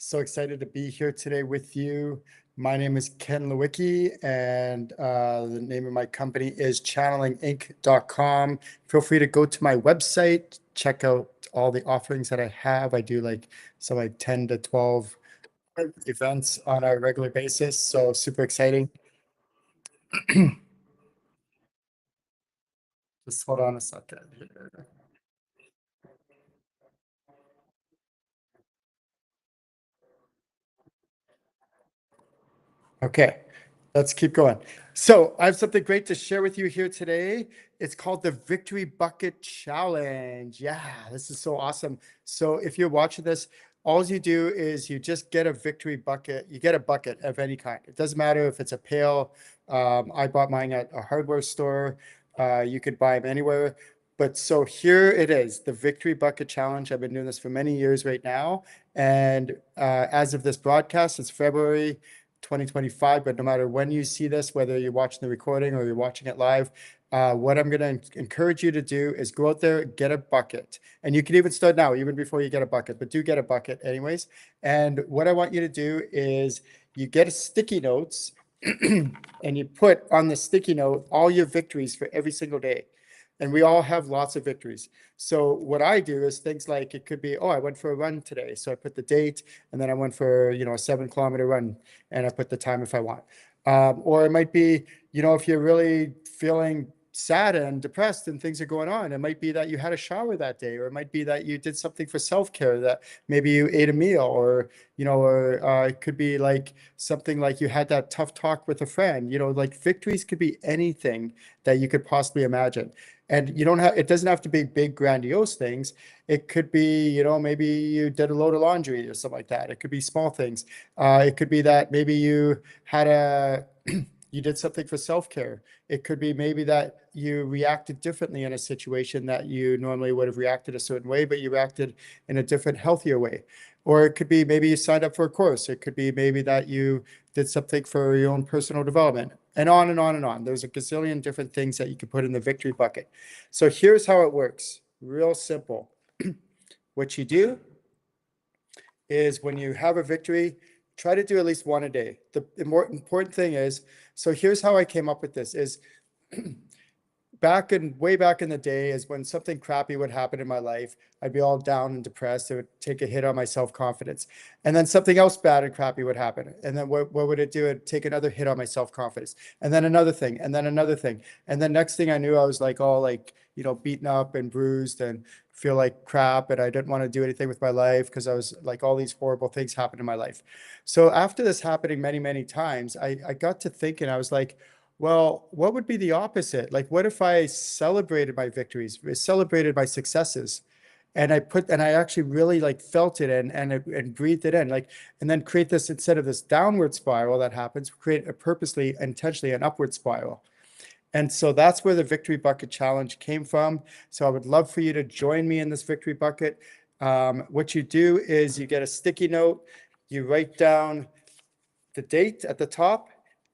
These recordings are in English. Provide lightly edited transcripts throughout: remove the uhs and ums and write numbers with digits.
So excited to be here today with you. My name is Ken Lewicki, and the name of my company is channelinginc.com. Feel free to go to my website, check out all the offerings that I have. I do like 10 to 12 events on a regular basis, so super exciting. Just hold on a second here. Okay, let's keep going. So I have something great to share with you here today. It's called the Victory Bucket Challenge. Yeah, this is so awesome. So if you're watching this, all you do is you just get a victory bucket. You get a bucket of any kind. It doesn't matter if it's a pail. I bought mine at a hardware store. You could buy them anywhere. But so here it is, the Victory Bucket Challenge. I've been doing this for many years right now. And as of this broadcast, it's February 2025, but no matter when you see this, whether you're watching the recording or you're watching it live, what I'm going to encourage you to do is go out there, get a bucket. And you can even start now, even before you get a bucket, but do get a bucket anyways. And what I want you to do is you get a sticky notes and you put on the sticky note all your victories for every single day. And we all have lots of victories. So what I do is things like it could be, oh, I went for a run today. So I put the date, and then I went for, a 7 kilometer run, and I put the time if I want. Or it might be, if you're really feeling sad and depressed and things are going on, it might be that you had a shower that day, or it might be that you did something for self-care, that maybe you ate a meal, or, it could be like something like you had that tough talk with a friend. Like victories could be anything that you could possibly imagine. And it doesn't have to be big, grandiose things. It could be, maybe you did a load of laundry or something like that. It could be small things. It could be that maybe you had you did something for self-care. It could be maybe that you reacted differently in a situation that you normally would have reacted a certain way, but you reacted in a different, healthier way. Or it could be maybe you signed up for a course. It could be maybe that you did something for your own personal development, and on and on and on. There's a gazillion different things that you can put in the victory bucket. So here's how it works. Real simple. What you do is when you have a victory, try to do at least one a day. The more important thing is, so here's how I came up with this is way back in the day is when something crappy would happen in my life, I'd be all down and depressed. It would take a hit on my self-confidence. And then something else bad and crappy would happen. And then what would it do? It'd take another hit on my self-confidence. And then another thing, and then another thing. And then next thing I knew, I was like all like, beaten up and bruised and feel like crap. And I didn't want to do anything with my life because I was like, all these horrible things happened in my life. So after this happening many, many times, I got to thinking, I was like, well, what would be the opposite? Like, what if I celebrated my victories, celebrated my successes, and I actually really like felt it and breathed it in, like, and then create this, instead of this downward spiral that happens, create a purposely, intentionally an upward spiral. And so that's where the Victory Bucket Challenge came from. So I would love for you to join me in this Victory Bucket. What you do is you get a sticky note, you write down the date at the top,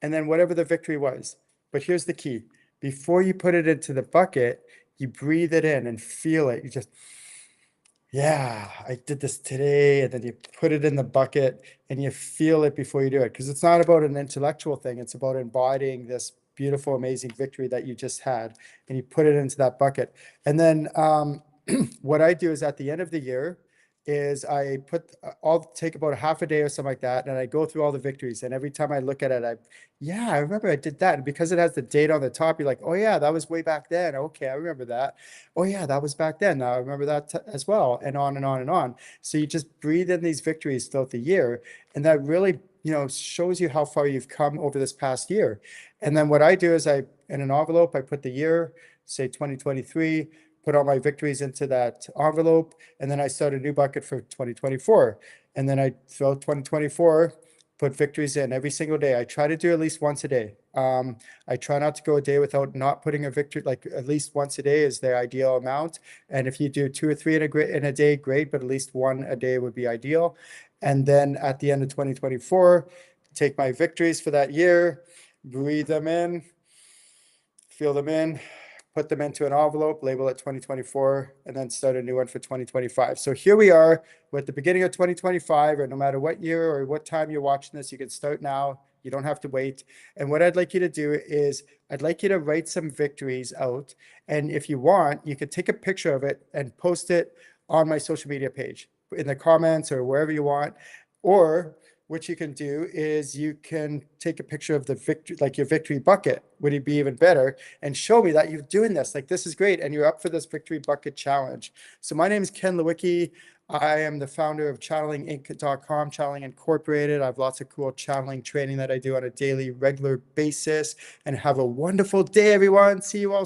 and then whatever the victory was. But here's the key. Before you put it into the bucket, you breathe it in and feel it. You just, yeah, I did this today. And then you put it in the bucket and you feel it before you do it. Because it's not about an intellectual thing. It's about embodying this beautiful, amazing victory that you just had. And you put it into that bucket. And then what I do is at the end of the year, is I'll take about a half a day or something like that, and I go through all the victories. And every time I look at it, I remember I did that. And because it has the date on the top, you're like, oh yeah, that was way back then. Okay, I remember that. Oh yeah, that was back then. Now I remember that as well, and on and on and on. So you just breathe in these victories throughout the year, and that really, shows you how far you've come over this past year. And then what I do is in an envelope, I put the year, say 2023, put all my victories into that envelope, and then I start a new bucket for 2024. And then I throw 2024, put victories in every single day. I try to do at least once a day. I try not to go a day without not putting a victory, like at least once a day is the ideal amount. And if you do 2 or 3 in a day, great, but at least one a day would be ideal. And then at the end of 2024, take my victories for that year, breathe them in, feel them in, put them into an envelope, label it 2024, and then start a new one for 2025. So here we are with the beginning of 2025, or no matter what year or what time you're watching this, you can start now. You don't have to wait. And what I'd like you to do is I'd like you to write some victories out. And if you want, you could take a picture of it and post it on my social media page in the comments or wherever you want. Or what you can do is you can take a picture of the victory, like your victory bucket. Would it be even better? And show me that you're doing this. Like, this is great. And you're up for this victory bucket challenge. So my name is Ken Lewicki. I am the founder of channelinginc.com, Channeling Incorporated. I have lots of cool channeling training that I do on a daily, regular basis. And have a wonderful day, everyone. See you all